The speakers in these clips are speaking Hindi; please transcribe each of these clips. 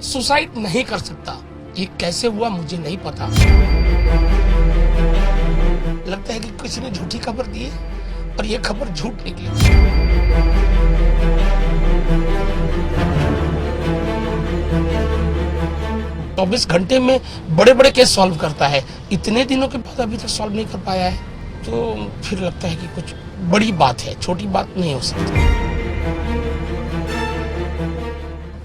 सुसाइड नहीं कर सकता। ये कैसे हुआ मुझे नहीं पता। लगता है कि किसी ने झूठी खबर दी है और ये खबर झूठ निकली। 24 घंटे में बड़े बड़े केस सॉल्व करता है, इतने दिनों के बाद अभी तक सॉल्व नहीं कर पाया है, तो फिर लगता है कि कुछ बड़ी बात है, छोटी बात नहीं हो सकती।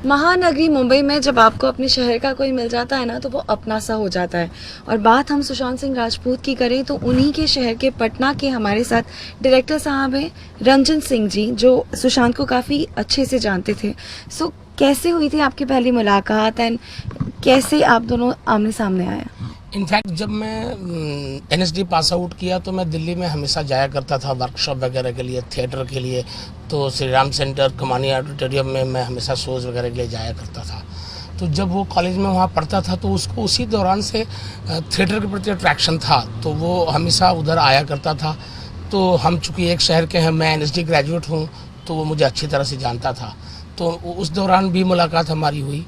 महानगरी मुंबई में जब आपको अपने शहर का कोई मिल जाता है ना, तो वो अपना सा हो जाता है। और बात हम सुशांत सिंह राजपूत की करें तो उन्हीं के शहर के पटना के हमारे साथ डायरेक्टर साहब हैं रंजन सिंह जी, जो सुशांत को काफ़ी अच्छे से जानते थे। सो कैसे हुई थी आपकी पहली मुलाकात एंड कैसे आप दोनों आमने सामने आए? इनफैक्ट जब मैं NSD पास आउट किया तो मैं दिल्ली में हमेशा जाया करता था वर्कशॉप वगैरह के लिए, थिएटर के लिए। तो श्री राम सेंटर, कमानी ऑडिटोरियम में मैं हमेशा शोज़ वगैरह के लिए जाया करता था। तो जब वो कॉलेज में वहाँ पढ़ता था तो उसको उसी दौरान से थिएटर के प्रति अट्रैक्शन था, तो वो हमेशा उधर आया करता था। तो हम चूँकि एक शहर के हैं, मैं NSD ग्रेजुएट हूँ, तो वो मुझे अच्छी तरह से जानता था। तो उस दौरान भी मुलाकात हमारी हुई।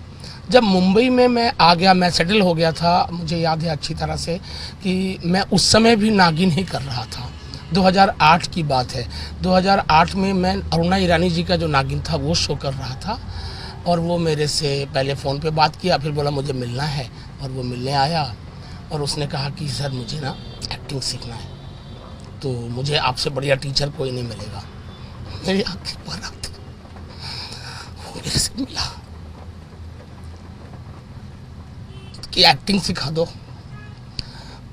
जब मुंबई में मैं आ गया, मैं सेटल हो गया था, मुझे याद है अच्छी तरह से कि मैं उस समय भी नागिन ही कर रहा था। 2008 की बात है। 2008 में मैं अरुणा ईरानी जी का जो नागिन था वो शो कर रहा था, और वो मेरे से पहले फ़ोन पे बात किया, फिर बोला मुझे मिलना है, और वो मिलने आया और उसने कहा कि सर मुझे ना एक्टिंग सीखना है, तो मुझे आपसे बढ़िया टीचर कोई नहीं मिलेगा। मेरी आँखें भर आती, वो मेरे से मिला कि एक्टिंग सिखा दो।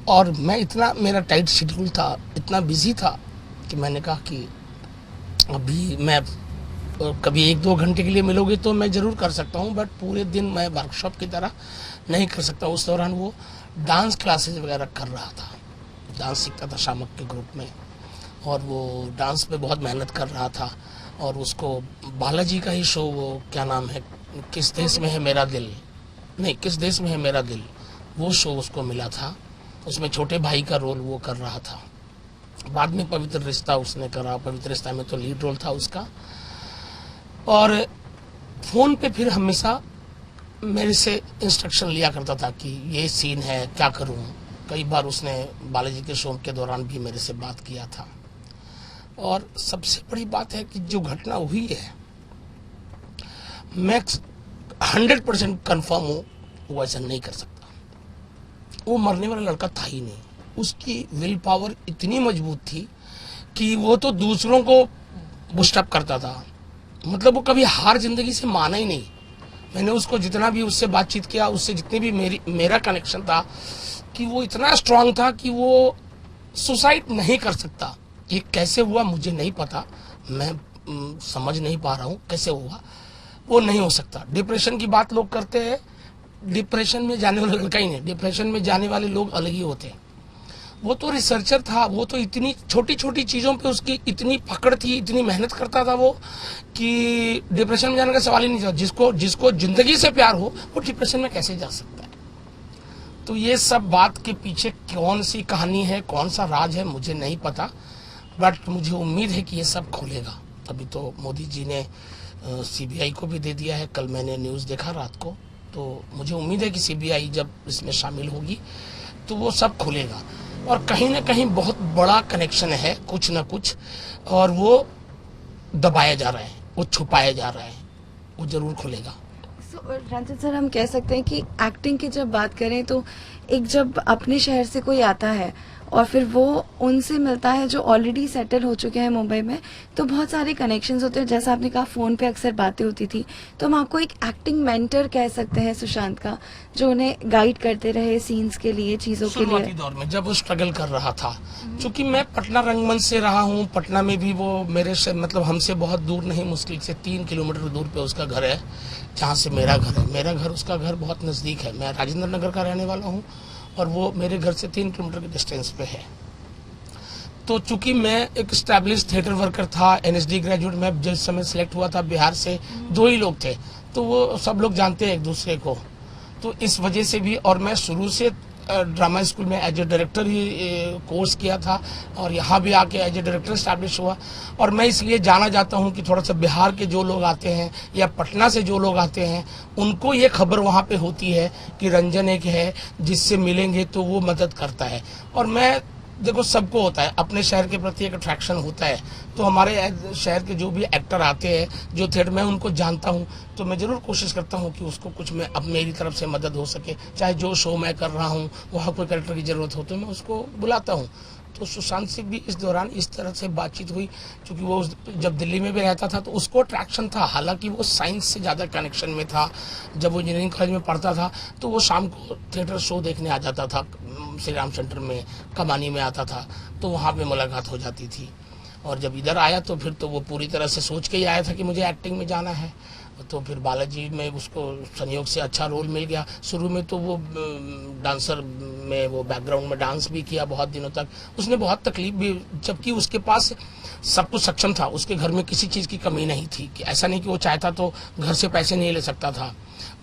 और मैं इतना, मेरा टाइट शेड्यूल था, इतना बिजी था कि मैंने कहा कि अभी मैं कभी 1-2 घंटे के लिए मिलोगे तो मैं ज़रूर कर सकता हूँ, बट पूरे दिन मैं वर्कशॉप की तरह नहीं कर सकता। उस दौरान वो डांस क्लासेस वगैरह कर रहा था, डांस सीखता था शामक के ग्रुप में, और वो डांस पे बहुत मेहनत कर रहा था। और उसको बालाजी का ही शो, वो क्या नाम है, किस देश में है मेरा दिल, नहीं किस देश में है मेरा दिल, वो शो उसको मिला था। उसमें छोटे भाई का रोल वो कर रहा था। बाद में पवित्र रिश्ता उसने करा, पवित्र रिश्ता में तो लीड रोल था उसका। और फ़ोन पे फिर हमेशा मेरे से इंस्ट्रक्शन लिया करता था कि ये सीन है, क्या करूं। कई बार उसने बालाजी के शो के दौरान भी मेरे से बात किया था। और सबसे बड़ी बात है कि जो घटना हुई है, मैं 100% कन्फर्म हूँ वो ऐसा नहीं कर सकता। वो मरने वाला लड़का था ही नहीं। उसकी विल पावर इतनी मजबूत थी कि वो तो दूसरों को बुस्टअप करता था। मतलब वो कभी हार जिंदगी से माना ही नहीं। मैंने उसको जितना भी उससे बातचीत किया, उससे जितनी भी मेरा कनेक्शन था, कि वो इतना स्ट्रांग था कि वो सुसाइड नहीं कर सकता। ये कैसे हुआ मुझे नहीं पता, मैं समझ नहीं पा रहा हूँ कैसे हुआ। वो नहीं हो सकता। डिप्रेशन की बात लोग करते हैं, डिप्रेशन में जाने वाला लड़का ही नहीं, डिप्रेशन में जाने वाले लोग अलग ही होते हैं। वो तो रिसर्चर था, वो तो इतनी छोटी छोटी चीज़ों पे उसकी इतनी पकड़ थी, इतनी मेहनत करता था वो, कि डिप्रेशन में जाने का सवाल ही नहीं था। जिसको जिंदगी से प्यार हो वो डिप्रेशन में कैसे जा सकता है। तो ये सब बात के पीछे कौन सी कहानी है, कौन सा राज है, मुझे नहीं पता, बट मुझे उम्मीद है कि ये सब खुलेगा। अभी तो मोदी जी ने CBI को भी दे दिया है, कल मैंने न्यूज़ देखा रात को, तो मुझे उम्मीद है कि CBI जब इसमें शामिल होगी तो वो सब खुलेगा। और कहीं ना कहीं बहुत बड़ा कनेक्शन है, कुछ ना कुछ, और वो दबाया जा रहा है, वो छुपाया जा रहा है, वो जरूर खुलेगा। रंजन सर, हम कह सकते हैं कि एक्टिंग की जब बात करें तो एक जब अपने शहर से कोई आता है और फिर वो उनसे मिलता है जो ऑलरेडी सेटल हो चुके हैं मुंबई में, तो बहुत सारे कनेक्शंस होते हैं। जैसा आपने कहा फ़ोन पे अक्सर बातें होती थी, तो हम आपको एक एक्टिंग मेंटर कह सकते हैं सुशांत का, जो उन्हें गाइड करते रहे सीन्स के लिए, चीज़ों के लिए। शुरुआती दौर में जब वो स्ट्रगल कर रहा था, क्योंकि मैं पटना रंगमंच से रहा हूँ, पटना में भी वो मेरे से, मतलब हमसे बहुत दूर नहीं, मुश्किल से 3 किलोमीटर दूर पे उसका घर है, जहाँ से मेरा घर है। मेरा घर उसका घर बहुत नज़दीक है। मैं राजेंद्र नगर का रहने वाला हूँ और वो मेरे घर से 3 किलोमीटर के डिस्टेंस पे है। तो चूंकि मैं एक स्टैब्लिश थिएटर वर्कर था, NSD ग्रेजुएट, मैं जिस समय सिलेक्ट हुआ था बिहार से 2 ही लोग थे, तो वो सब लोग जानते हैं एक दूसरे को, तो इस वजह से भी। और मैं शुरू से ड्रामा स्कूल में एज ए डायरेक्टर ही कोर्स किया था और यहाँ भी आके एज ए डायरेक्टर स्टैब्लिश हुआ। और मैं इसलिए जाना जाता हूँ कि थोड़ा सा बिहार के जो लोग आते हैं या पटना से जो लोग आते हैं उनको ये खबर वहाँ पे होती है कि रंजन एक है जिससे मिलेंगे तो वो मदद करता है। और मैं देखो सबको होता है, अपने शहर के प्रति एक अट्रैक्शन होता है, तो हमारे शहर के जो भी एक्टर आते हैं जो थिएटर में उनको जानता हूँ तो मैं ज़रूर कोशिश करता हूँ कि उसको कुछ में अब मेरी तरफ से मदद हो सके। चाहे जो शो मैं कर रहा हूँ वहाँ कोई कैरेक्टर की ज़रूरत हो तो मैं उसको बुलाता हूँ। तो सुशांत से भी इस दौरान इस तरह से बातचीत हुई, क्योंकि वो जब दिल्ली में भी रहता था तो उसको अट्रैक्शन था, हालांकि वो साइंस से ज़्यादा कनेक्शन में था। जब वो इंजीनियरिंग कॉलेज में पढ़ता था तो वो शाम को थिएटर शो देखने आ जाता था, श्री राम सेंटर में कमानी में आता था, तो वहाँ पे मुलाकात हो जाती थी। और जब इधर आया तो फिर तो वो पूरी तरह से सोच के ही आया था कि मुझे एक्टिंग में जाना है। तो फिर बालाजी में उसको संयोग से अच्छा रोल मिल गया। शुरू में तो वो डांसर में वो बैकग्राउंड में डांस भी किया बहुत दिनों तक, उसने बहुत तकलीफ भी, जबकि उसके पास सब कुछ सक्षम था, उसके घर में किसी चीज़ की कमी नहीं थी, कि ऐसा नहीं कि वो चाहता तो घर से पैसे नहीं ले सकता था।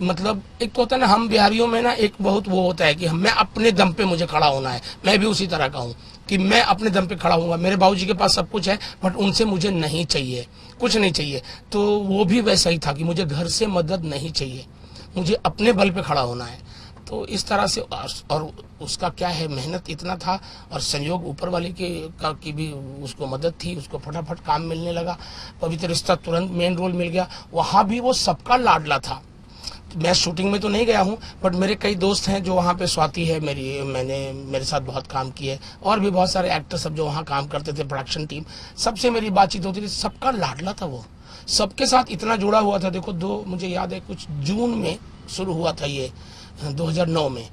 मतलब एक तो होता है ना, हम बिहारियों में ना एक बहुत वो होता है कि मैं अपने दम पे मुझे खड़ा होना है। मैं भी उसी तरह का हूँ कि मैं अपने दम पे खड़ा हूँगा। मेरे बाबूजी के पास सब कुछ है बट उनसे मुझे नहीं चाहिए, कुछ नहीं चाहिए। तो वो भी वैसा ही था कि मुझे घर से मदद नहीं चाहिए, मुझे अपने बल पे खड़ा होना है। तो इस तरह से, और उसका क्या है, मेहनत इतना था और संयोग ऊपर वाले की भी उसको मदद थी, उसको फटाफट काम मिलने लगा। पवित्र रिश्ता तुरंत मेन रोल मिल गया। वहाँ भी वो सबका लाडला था। मैं शूटिंग में तो नहीं गया हूँ बट मेरे कई दोस्त हैं जो वहाँ पे, स्वाति है मैंने मेरे साथ बहुत काम की है, और भी बहुत सारे एक्टर सब जो वहाँ काम करते थे, प्रोडक्शन टीम, सबसे मेरी बातचीत होती थी। सबका लाडला था वो, सबके साथ इतना जुड़ा हुआ था। देखो मुझे याद है कुछ जून में शुरू हुआ था ये 2009 में,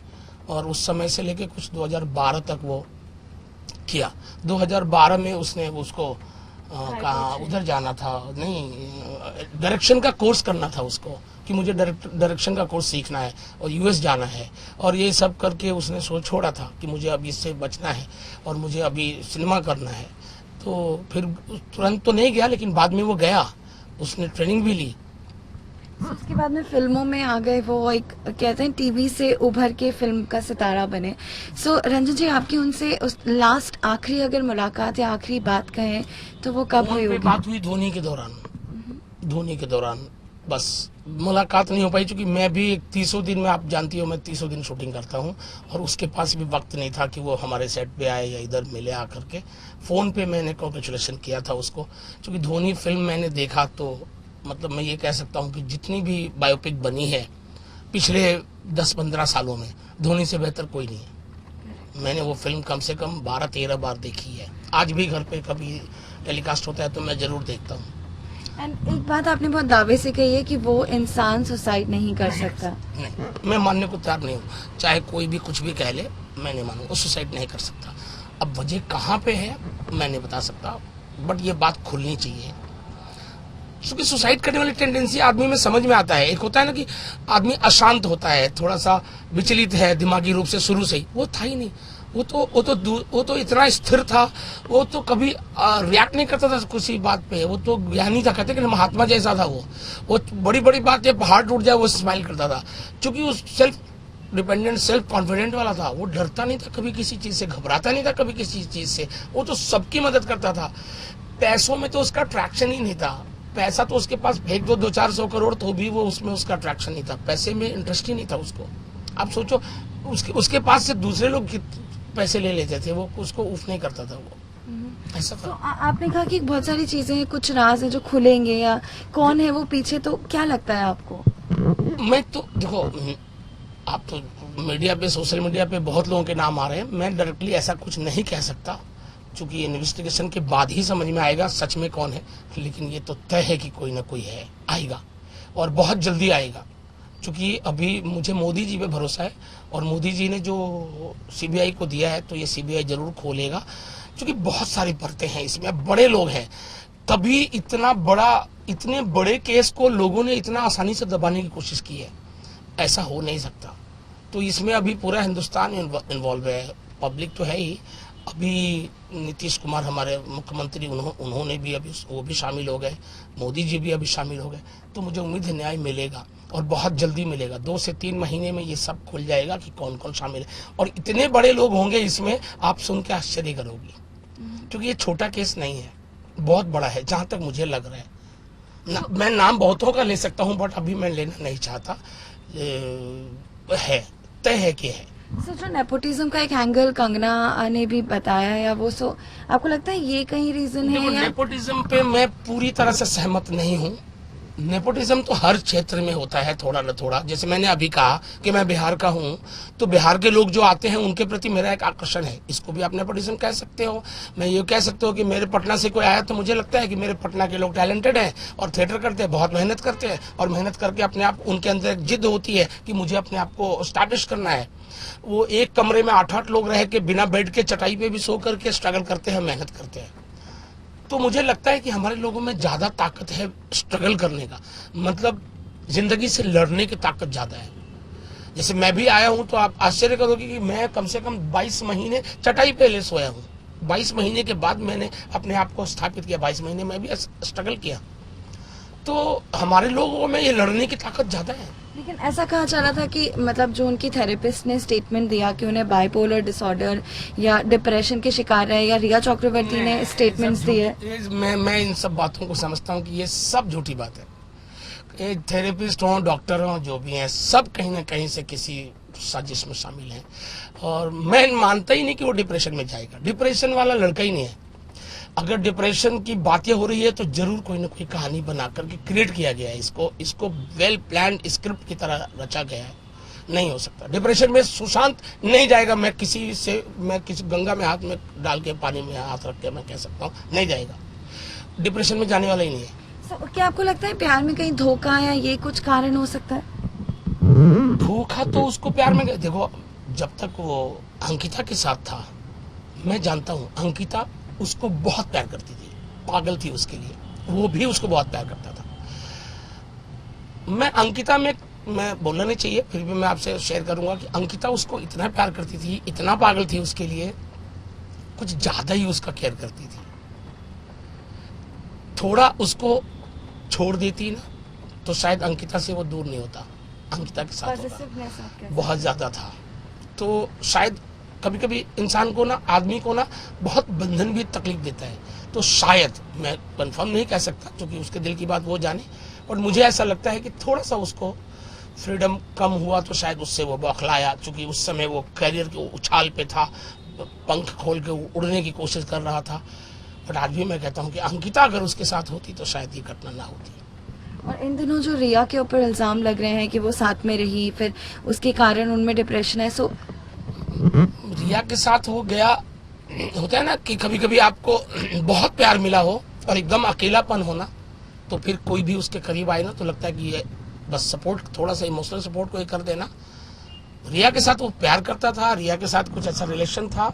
और उस समय से लेके कुछ 2012 तक वो किया। 2012 में उसने उसको कहा उधर जाना था, नहीं डायरेक्शन का कोर्स करना था उसको, कि मुझे डायरेक्शन का कोर्स सीखना है और यूएस जाना है, और ये सब करके उसने सोच छोड़ा था कि मुझे अभी इससे बचना है और मुझे अभी सिनेमा करना है। तो फिर तुरंत तो नहीं गया, लेकिन बाद में वो गया, उसने ट्रेनिंग भी ली। उसके बाद में फिल्मों में आ गए, वो एक कहते हैं टीवी से उभर के फिल्म का सितारा बने। सो रंजन जी, आपकी उनसे उस लास्ट आखिरी अगर मुलाकात या आखिरी बात कहें तो वो कब हुई होगी? बात हुई धोनी के दौरान बस मुलाकात नहीं हो पाई, क्योंकि मैं भी 30 दिन में, आप जानती हो मैं 30 दिन शूटिंग करता हूँ, और उसके पास भी वक्त नहीं था कि वो हमारे सेट पे आए या इधर मिले आकर के। फ़ोन पे मैंने कॉन्ग्रेचुलेशन किया था उसको, क्योंकि धोनी फिल्म मैंने देखा तो मतलब मैं ये कह सकता हूँ कि जितनी भी बायोपिक बनी है पिछले 10-15 सालों में, धोनी से बेहतर कोई नहीं है। मैंने वो फिल्म कम से कम 12-13 बार देखी है। आज भी घर पे कभी टेलीकास्ट होता है तो मैं ज़रूर देखता हूँ। एंड एक बात आपने बहुत दावे से कही है कि वो इंसान सुसाइड नहीं कर सकता। नहीं, मैं मानने को तैयार नहीं हूँ, चाहे कोई भी कुछ भी कह ले, मैं नहीं मानूंगा, वो सुसाइड नहीं कर सकता। अब वजह कहाँ पे है मैं नहीं बता सकता, बट ये बात खुलनी चाहिए, क्योंकि सुसाइड करने वाली टेंडेंसी आदमी में समझ में आता है। एक होता है ना कि आदमी अशांत होता है, थोड़ा सा विचलित है दिमागी रूप से शुरू से ही, वो था ही नहीं। वो तो इतना स्थिर था, वो तो कभी रिएक्ट नहीं करता था किसी बात पे, वो तो ज्ञानी था, कहते कि महात्मा जैसा था वो बड़ी बड़ी बात जब पहाड़ टूट जाए वो स्माइल करता था, क्योंकि वो सेल्फ डिपेंडेंट, सेल्फ कॉन्फिडेंट वाला था। वो डरता नहीं था कभी किसी चीज से, घबराता नहीं था कभी किसी चीज से, वो तो सबकी मदद करता था। पैसों में तो उसका अट्रैक्शन ही नहीं था, पैसा तो उसके पास फेंक दो 200-400 करोड़ तो भी वो उसमें उसका अट्रैक्शन नहीं था, पैसे में इंटरेस्ट ही नहीं था उसको। आप सोचो उसके पास से दूसरे लोग पैसे ले लेते थे, वो उसको उफ नहीं करता था वो, ऐसा था। तो आपने कहा कि बहुत सारी चीजें हैं, कुछ राज हैं जो खुलेंगे, या कौन है वो पीछे, तो क्या लगता है आपको? मैं तो देखो, आप तो मीडिया पे, सोशल मीडिया पे बहुत लोगों के नाम आ रहे हैं, मैं डायरेक्टली ऐसा कुछ नहीं कह सकता, क्योंकि इन्वेस्टिगेशन के बाद ही समझ में आएगा सच में कौन है। लेकिन ये तो तय है कि कोई ना कोई है, आएगा और बहुत जल्दी आएगा, क्योंकि अभी मुझे मोदी जी पे भरोसा है, और मोदी जी ने जो सीबीआई को दिया है तो ये सीबीआई जरूर खोलेगा, क्योंकि बहुत सारी परतें हैं इसमें, बड़े लोग हैं, तभी इतने बड़े केस को लोगों ने इतना आसानी से दबाने की कोशिश की है, ऐसा हो नहीं सकता। तो इसमें अभी पूरा हिंदुस्तान इन्वॉल्व है, पब्लिक तो है ही, अभी नीतीश कुमार हमारे मुख्यमंत्री उन्होंने भी अभी वो भी शामिल हो गए, मोदी जी भी अभी शामिल हो गए। तो मुझे उम्मीद है न्याय मिलेगा और बहुत जल्दी मिलेगा। 2 से 3 महीने में ये सब खुल जाएगा कि कौन कौन शामिल है, और इतने बड़े लोग होंगे इसमें, आप सुन के आश्चर्य करोगी, क्योंकि ये छोटा केस नहीं है, बहुत बड़ा है जहां तक मुझे लग रहा है। मैं नाम बहुतों का ले सकता हूं, बट अभी मैं लेना नहीं चाहता। है तय है कि है। सर, जो नेपोटिज्म का एक एंगल कंगना ने भी बताया या वो, सो आपको लगता है ये कहीं रीजन है देखो, या? नेपोटिज्म पे मैं पूरी तरह से सहमत नहीं हूँ। नेपोटिज्म तो हर क्षेत्र में होता है थोड़ा न थोड़ा। जैसे मैंने अभी कहा कि मैं बिहार का हूँ, तो बिहार के लोग जो आते हैं उनके प्रति मेरा एक आकर्षण है, इसको भी आप नेपोटिज्म कह सकते हो। मैं ये कह सकता हूँ कि मेरे पटना से कोई आया तो मुझे लगता है कि मेरे पटना के लोग टैलेंटेड हैं और थिएटर करते हैं, बहुत मेहनत करते हैं, और मेहनत करके अपने आप, उनके अंदर एक जिद होती है कि मुझे अपने आप को स्टैब्लिश करना है। वो एक कमरे में 8-8 लोग रह के बिना बेड के चटाई पे भी सो करके स्ट्रगल करते हैं, मेहनत करते हैं। तो मुझे लगता है कि हमारे लोगों में ज्यादा ताकत है स्ट्रगल करने का, मतलब जिंदगी से लड़ने की ताकत ज्यादा है। जैसे मैं भी आया हूं तो आप आश्चर्य करोगे कि मैं कम से कम 22 महीने चटाई पे ले सोया हूं। 22 महीने के बाद मैंने अपने आप को स्थापित किया। 22 महीने में भी स्ट्रगल किया। तो हमारे लोगों में ये लड़ने की ताकत ज्यादा है। लेकिन ऐसा कहा जा रहा था कि मतलब जो उनकी थेरेपिस्ट ने स्टेटमेंट दिया कि उन्हें बाइपोलर डिसऑर्डर या डिप्रेशन के शिकार है, या रिया चक्रवर्ती ने स्टेटमेंट्स दिए। मैं इन सब बातों को समझता हूँ कि ये सब झूठी बात है। थेरेपिस्ट हों, डॉक्टर हों, जो भी हैं, सब कहीं ना कहीं से किसी साजिश में शामिल हैं। और मैं मानता ही नहीं कि वो डिप्रेशन में जाएगा। डिप्रेशन वाला लड़का ही नहीं है। अगर डिप्रेशन की बातें हो रही है तो जरूर कोई ना कोई कहानी बना करके क्रिएट किया गया है। इसको वेल प्लान्ड स्क्रिप्ट की तरह रचा गया है। नहीं हो सकता। डिप्रेशन में सुशांत नहीं जाएगा। मैं किसी गंगा में हाथ में डाल के, पानी में हाथ रख के मैं कह सकता हूँ, नहीं जाएगा। डिप्रेशन में जाने वाला ही नहीं है। क्या आपको लगता है प्यार में कहीं धोखा या ये कुछ कारण हो सकता है? धोखा तो उसको प्यार में, देखो, जब तक वो अंकिता के साथ था, मैं जानता हूँ अंकिता उसको बहुत प्यार करती थी, पागल थी उसके लिए, वो भी उसको बहुत प्यार करता था। मैं अंकिता में, मैं बोलना नहीं चाहिए, फिर भी मैं आपसे शेयर करूंगा कि अंकिता उसको इतना प्यार करती थी, इतना पागल थी उसके लिए, कुछ ज्यादा ही उसका केयर करती थी। थोड़ा उसको छोड़ देती ना तो शायद अंकिता से वो दूर नहीं होता, अंकिता के साथ होता। बहुत ज्यादा था। तो शायद कभी कभी इंसान को ना, आदमी को ना, बहुत बंधन भी तकलीफ देता है। तो शायद, मैं कंफर्म नहीं कह सकता क्योंकि उसके दिल की बात वो जाने, और मुझे ऐसा लगता है कि थोड़ा सा उसको फ्रीडम कम हुआ तो शायद उससे वो बौखलाया, क्योंकि उस समय वो करियर के उछाल पे था, पंख खोल के उड़ने की कोशिश कर रहा था। बट आज भी मैं कहता हूँ कि अंकिता अगर उसके साथ होती तो शायद ये घटना ना होती। और इन दिनों जो रिया के ऊपर इल्जाम लग रहे हैं कि वो साथ में रही, फिर उसके कारण उनमें डिप्रेशन है, सो रिया के साथ हो गया, होता है ना कि कभी कभी आपको बहुत प्यार मिला हो और एकदम अकेलापन होना, तो फिर कोई भी उसके करीब आए ना तो लगता है कि ये बस सपोर्ट, थोड़ा सा इमोशनल सपोर्ट कोई कर देना। रिया के साथ वो प्यार करता था, रिया के साथ कुछ ऐसा रिलेशन था।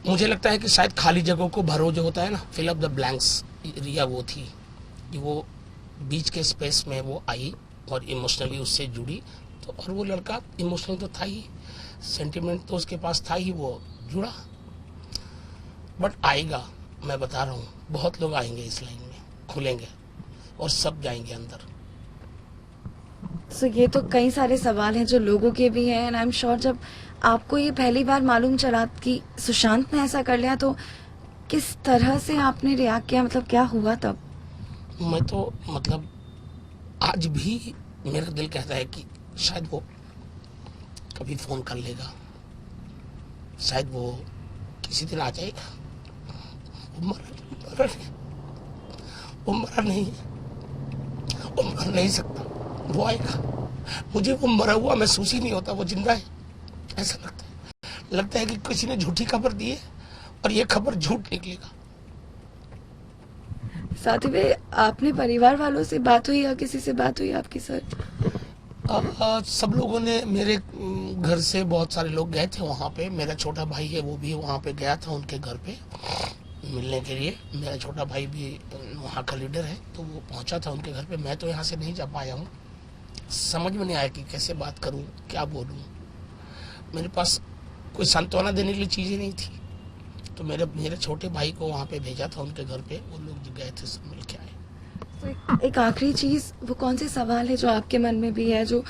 मुझे लगता है कि शायद खाली जगहों को भरो, जो होता है ना, फिल अप द ब्लैंक्स, रिया वो थी कि वो बीच के स्पेस में वो आई और इमोशनली उससे जुड़ी। तो और वो लड़का इमोशनल तो था ही, सेंटिमेंट तो उसके पास था ही, वो जुड़ा। बट आएगा, मैं बता रहा हूँ, बहुत लोग आएंगे इस लाइन में, खुलेंगे और सब जाएंगे अंदर। सो ये तो कई सारे सवाल हैं जो लोगों के भी हैं, एंड आई एम श्योर जब आपको ये पहली बार मालूम चला कि सुशांत ने ऐसा कर लिया तो किस तरह से आपने रिएक्ट किया, मतलब क्या हुआ तब? मैं तो, मतलब आज भी मेरा दिल कहता है कि शायद वो कभी फोन कर लेगा, शायद वो किसी दिन आ जाएगा। वो मरा नहीं है, वो मर नहीं सकता, वो आएगा। मुझे वो मरा हुआ महसूस ही नहीं होता, वो जिंदा है ऐसा लगता है कि किसी ने झूठी खबर दी है और ये खबर झूठ निकलेगा। साथ में आपने परिवार वालों से बात हुई या किसी से बात हुई आपकी सर? सब लोगों ने, मेरे घर से बहुत सारे लोग गए थे वहाँ पे। मेरा छोटा भाई है, वो भी वहाँ पे गया था उनके घर पे मिलने के लिए। मेरा छोटा भाई भी वहाँ का लीडर है, तो वो पहुँचा था उनके घर पे। मैं तो यहाँ से नहीं जा पाया हूँ, समझ में नहीं आया कि कैसे बात करूँ, क्या बोलूँ। मेरे पास कोई सांत्वना देने के लिए चीज़ें नहीं थी। तो मेरे छोटे भाई को वहाँ पे भेजा था उनके घर पे, वो लोग गए थे, सब मिल के आए। तो एक आखिरी चीज, वो कौन से सवाल है जो आपके मन में भी है, जो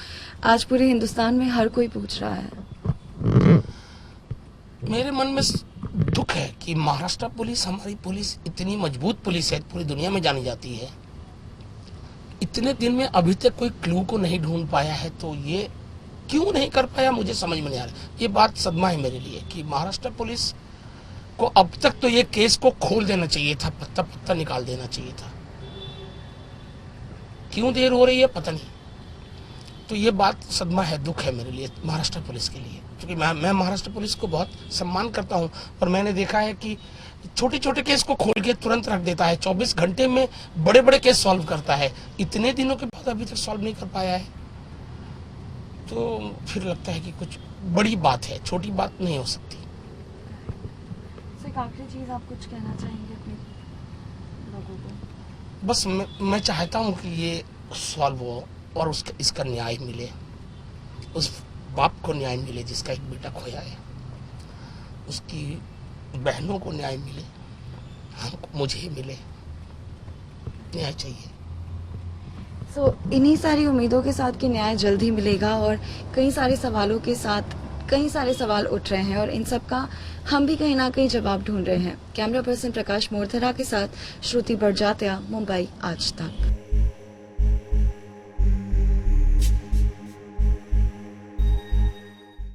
आज पूरे हिंदुस्तान में हर कोई पूछ रहा है? मेरे मन में दुख है कि महाराष्ट्र पुलिस, हमारी पुलिस इतनी मजबूत पुलिस है, पूरी दुनिया में जानी जाती है, इतने दिन में अभी तक कोई क्लू को नहीं ढूंढ पाया है। तो ये क्यों नहीं कर पाया मुझे समझ में नहीं आ रहा। ये बात सदमा है मेरे लिए कि महाराष्ट्र पुलिस को अब तक तो ये केस को खोल देना चाहिए था, पत्ता पत्ता निकाल देना चाहिए था। क्यों देर हो रही है पता नहीं। तो ये बात सदमा है, दुख है मेरे लिए महाराष्ट्र पुलिस के लिए, क्योंकि मैं महाराष्ट्र पुलिस को बहुत सम्मान करता हूं, और मैंने देखा है कि छोटे छोटे केस को खोल के तुरंत रख देता है, 24 घंटे में बड़े बड़े केस सॉल्व करता है। इतने दिनों के बाद अभी तक सॉल्व नहीं कर पाया है, तो फिर लगता है कि कुछ बड़ी बात है, छोटी बात नहीं हो सकती। एक आखिरी चीज आप कुछ कहना चाहेंगे अपने लोगों को? बस मैं चाहता हूँ कि ये सॉल्व हो और इसका न्याय मिले, उस बाप को न्याय मिले जिसका एक बेटा खोया है, उसकी बहनों को न्याय मिले, हमको, मुझे मिले, न्याय चाहिए। इन्हीं सारी उम्मीदों के साथ कि न्याय जल्द ही मिलेगा, और कई सारे सवालों के साथ कई सारे सवाल उठ रहे हैं, और इन सब का हम भी कहीं ना कहीं जवाब ढूंढ रहे हैं। कैमरा पर्सन प्रकाश मोरथरा के साथ श्रुति बड़जात्या, मुंबई आज तक।